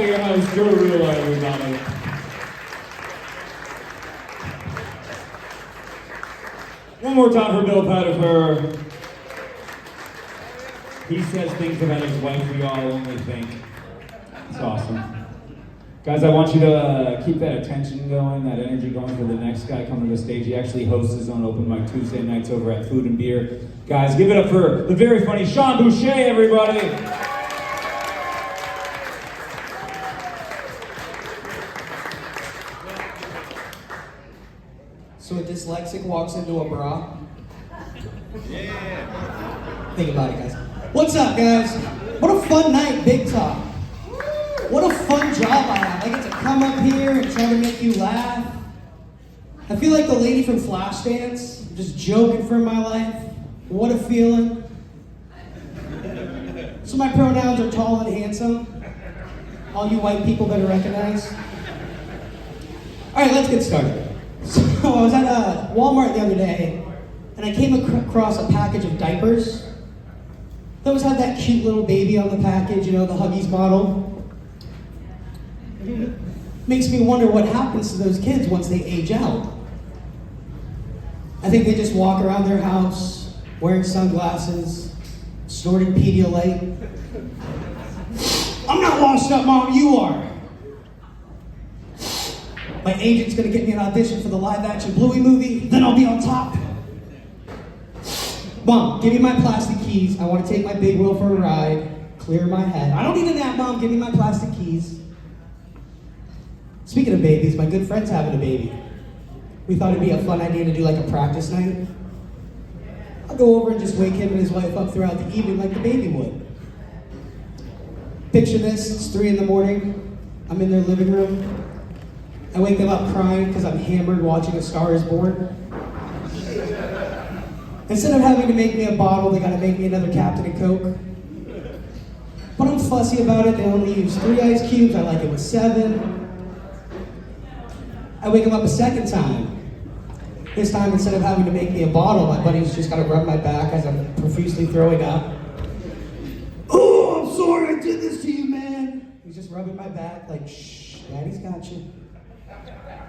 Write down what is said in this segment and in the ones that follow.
to your house, Joe Rulo, everybody. One more time for Bill Pettifer. He says things about his wife we all only think. It's awesome. Guys, I want you to keep that attention going, that energy going for the next guy coming to the stage. He actually hosts his own open mic Tuesday nights over at Food and Beer. Guys, give it up for the very funny Sean Boucher, everybody. So a dyslexic walks into a bra? Yeah. Think about it, guys. What's up, guys? What a fun night, Big Talk. What a fun job I have. I get to come up here and try to make you laugh. I feel like the lady from Flashdance. I'm just joking for my life. What a feeling. So my pronouns are tall and handsome. All you white people better recognize. All right, let's get started. So I was at Walmart the other day, and I came across a package of diapers. Those had that cute little baby on the package, you know, the Huggies model. Makes me wonder what happens to those kids once they age out. I think they just walk around their house, wearing sunglasses, snorting Pedialyte. I'm not washed up, Mom, you are. My agent's gonna get me an audition for the live-action Bluey movie, then I'll be on top. Mom, give me my plastic keys. I want to take my big wheel for a ride, clear my head. I don't need a nap, Mom. Give me my plastic keys. Speaking of babies, my good friend's having a baby. We thought it'd be a fun idea to do like a practice night. I'll go over and just wake him and his wife up throughout the evening like the baby would. Picture this, it's 3 a.m. I'm in their living room. I wake them up crying because I'm hammered watching A Star is Born. Instead of having to make me a bottle, they gotta make me another Captain and Coke. But I'm fussy about it, they only use 3 ice cubes, I like it with 7. I wake them up a second time. This time, instead of having to make me a bottle, my buddy's just gotta rub my back as I'm profusely throwing up. Oh, I'm sorry I did this to you, man. He's just rubbing my back like, shh, Daddy's got you.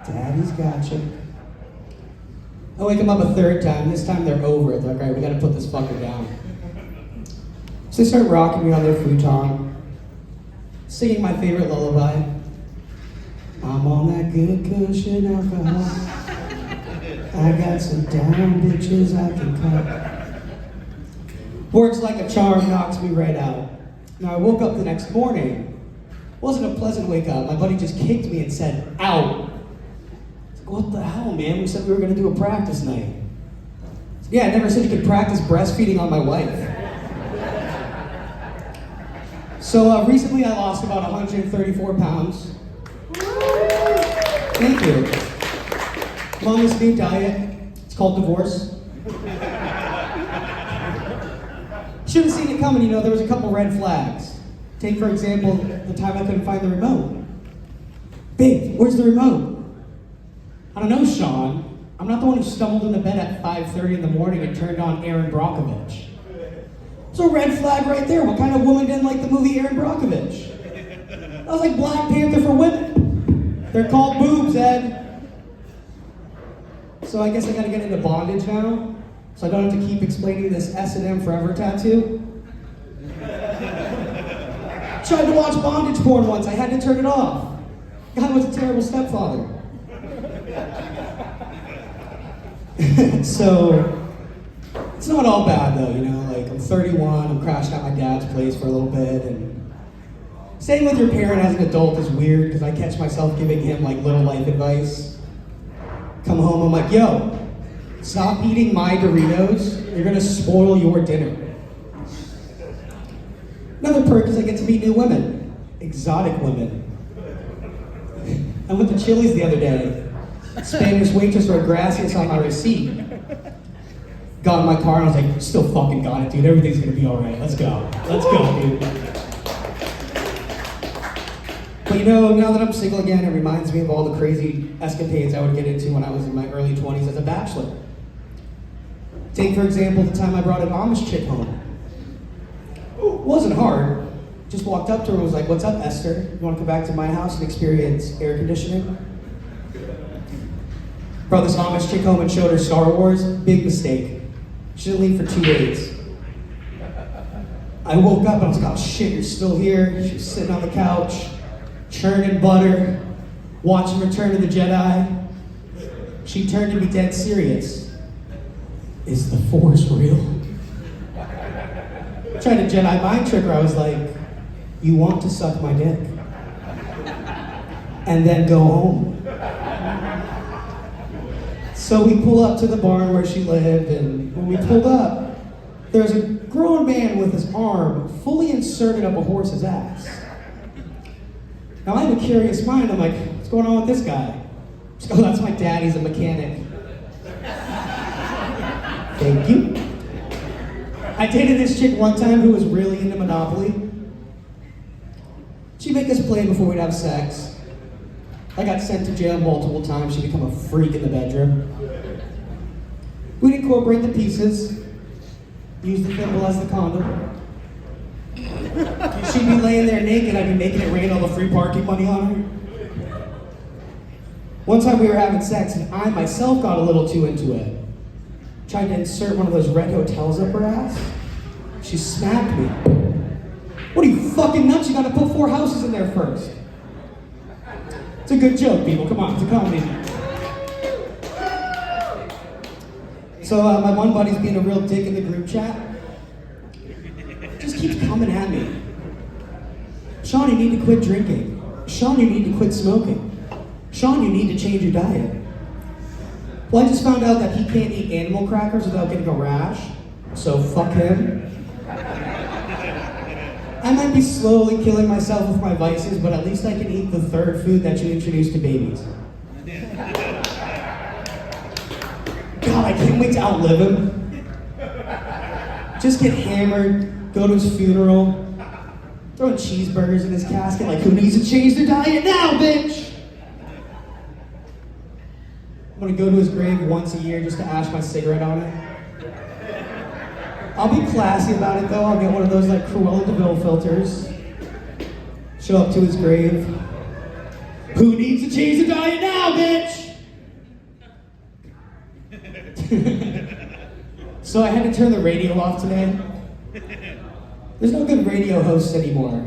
Daddy's got you. I wake them up a third time. This time they're over it. They're like, all right, we gotta put this fucker down. So they start rocking me on their futon, singing my favorite lullaby. I'm on that good cushion alcohol. I got some down bitches I can cut. Works like a charm, knocks me right out. Now I woke up the next morning. Wasn't a pleasant wake up. My buddy just kicked me and said, ow. What the hell, man? We said we were gonna do a practice night. Yeah, I never said you could practice breastfeeding on my wife. So recently I lost about 134 pounds. Thank you. I'm on this new diet. It's called divorce. Should have seen it coming, you know, there was a couple red flags. Take, for example, the time I couldn't find the remote. Babe, where's the remote? I don't know, Sean. I'm not the one who stumbled into bed at 5:30 in the morning and turned on Aaron Brockovich. It's a red flag right there. What kind of woman didn't like the movie Aaron Brockovich? That was like Black Panther for women. They're called boobs, Ed. So I guess I gotta get into bondage now, so I don't have to keep explaining this S&M Forever tattoo. Tried to watch bondage porn once. I had to turn it off. God was a terrible stepfather. So, it's not all bad though, you know, like I'm 31, I'm crashing at my dad's place for a little bit, and staying with your parent as an adult is weird because I catch myself giving him like little life advice. Come home, I'm like, yo, stop eating my Doritos, you're gonna spoil your dinner. Another perk is I get to meet new women, exotic women. I went to Chili's the other day. Spanish waitress wrote gracias on my receipt. Got in my car and I was like, still fucking got it, dude. Everything's gonna be all right. Let's go. Let's go, dude. But you know, now that I'm single again, it reminds me of all the crazy escapades I would get into when I was in my early 20s as a bachelor. Take, for example, the time I brought an Amish chick home. It wasn't hard. Just walked up to her and was like, "What's up, Esther? You want to come back to my house and experience air conditioning?" Brought this Amish chick home and showed her Star Wars. Big mistake. She didn't leave for 2 days. I woke up and I was like, "Oh shit, you're still here." She was sitting on the couch, churning butter, watching Return of the Jedi. She turned to me dead serious. "Is the Force real?" Tried to Jedi mind trick her. I was like, "You want to suck my dick and then go home." So we pull up to the barn where she lived, and when we pulled up, there's a grown man with his arm fully inserted up a horse's ass. Now I have a curious mind. I'm like, "What's going on with this guy?" She's like, "Oh, that's my dad. He's a mechanic." Thank you. I dated this chick one time who was really into Monopoly. She'd make us play before we'd have sex. I got sent to jail multiple times. She'd become a freak in the bedroom. We'd incorporate the pieces, use the thimble as the condom. She'd be laying there naked. I'd be making it rain all the free parking money on her. One time we were having sex and I myself got a little too into it. Tried to insert one of those red hotels up her ass. She smacked me. "What are you, fucking nuts? You gotta put 4 houses in there first." It's a good joke, people. Come on, it's a comedy. So my one buddy's being a real dick in the group chat. Just keeps coming at me. "Sean, you need to quit drinking. Sean, you need to quit smoking. Sean, you need to change your diet." Well, I just found out that he can't eat animal crackers without getting a rash, so fuck him. I might be slowly killing myself with my vices, but at least I can eat the third food that you introduce to babies. God, I can't wait to outlive him. Just get hammered, go to his funeral, throwing cheeseburgers in his casket like, "Who needs to change their diet now, bitch?" I'm gonna go to his grave once a year just to ash my cigarette on it. I'll be classy about it though. I'll get one of those like Cruella de Vil filters. Show up to his grave. "Who needs to change the diet now, bitch?" So I had to turn the radio off today. There's no good radio hosts anymore.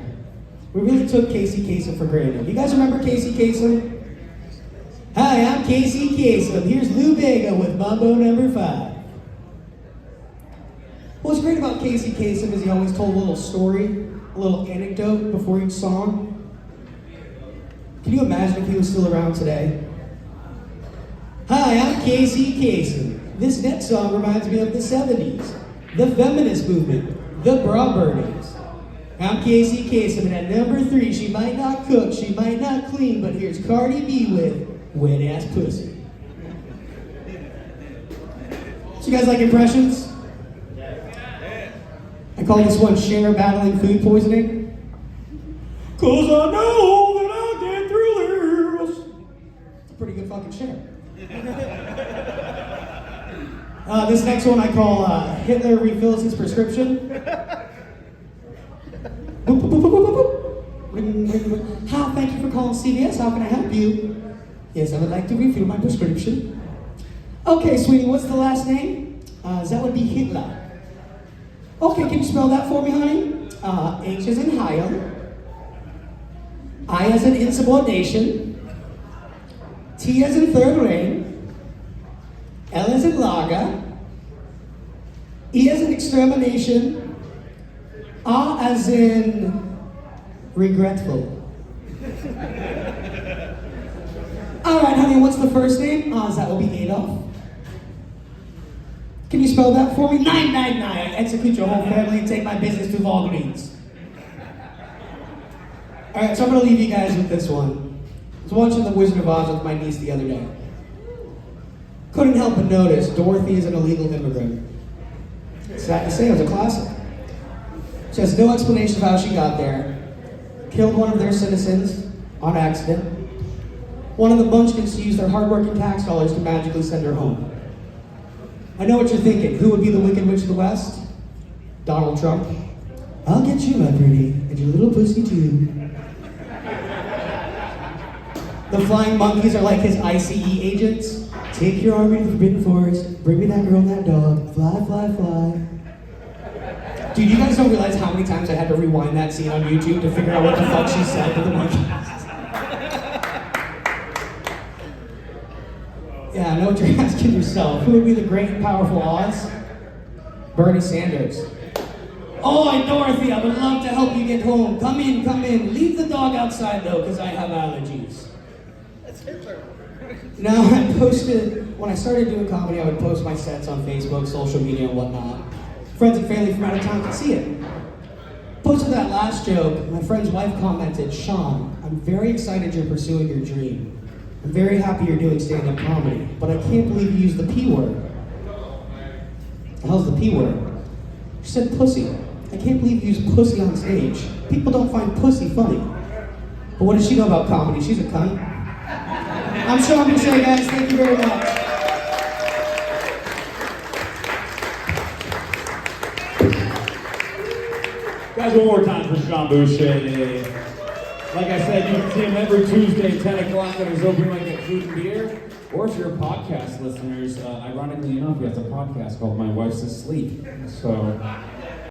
We really took Casey Kasem for granted. You guys remember Casey Kasem? "Hi, I'm Casey Kasem. Here's Lou Bega with Mambo number 5. What's great about Casey Kasem is he always told a little story, a little anecdote before each song. Can you imagine if he was still around today? "Hi, I'm Casey Kasem. This next song reminds me of the 70s, the feminist movement, the bra burnings. I'm Casey Kasem, and at number 3, she might not cook, she might not clean, but here's Cardi B with wet ass pussy." So you guys like impressions? I call this one Cher battling food poisoning. "'Cause I know that I'll get through this." It's a pretty good fucking Cher. This next one I call Hitler refills his prescription. Boop, boop, boop, boop, boop, boop. Ring, ring, ring. "Hi, thank you for calling CVS. How can I help you?" "Yes, I would like to refill my prescription." "Okay, sweetie, what's the last name?" That would be Hitler." "Okay, can you spell that for me, honey?" H as in Higham, I as in insubordination, T as in third rain, L as in lager, E as in extermination, R as in regretful. "All right, honey, what's the first name?" That will be Adolf. "Can you spell that for me?" 999. Execute your whole family and take my business to Walgreens. All right, so I'm gonna leave you guys with this one. I was watching The Wizard of Oz with my niece the other day. Couldn't help but notice Dorothy is an illegal immigrant. Sad to say, it was a classic. She has no explanation of how she got there. Killed one of their citizens on accident. One of the Munchkins used their hardworking tax dollars to magically send her home. I know what you're thinking. Who would be the Wicked Witch of the West? Donald Trump. I'll get you, my pretty, and your little pussy too. The flying monkeys are like his ICE agents. Take your army to the Forbidden Forest. Bring me that girl and that dog. Fly, fly, fly. Dude, you guys don't realize how many times I had to rewind that scene on YouTube to figure out what the fuck she said to the monkeys. Yeah, I know what you're asking yourself. Who would be the great and powerful Oz? Bernie Sanders. Oh, Dorothy, I would love to help you get home. Come in, come in. Leave the dog outside, though, because I have allergies. That's Hitler. Now, when I started doing comedy, I would post my sets on Facebook, social media, and whatnot. Friends and family from out of town could see it. Posted that last joke, my friend's wife commented, Sean, I'm very excited you're pursuing your dream. I'm very happy you're doing stand-up comedy, but I can't believe you used the P word. The hell's the P word? She said pussy. I can't believe you used pussy on stage. People don't find pussy funny. But what does she know about comedy? She's a cunt. I'm Sean Boucher, guys. Thank you very much. Guys, one more time for Sean Boucher. Like I said, you can see him every Tuesday, 10 o'clock at his open mic at Food and Beer. Or if you're podcast listeners, ironically enough, he has a podcast called My Wife's Asleep. So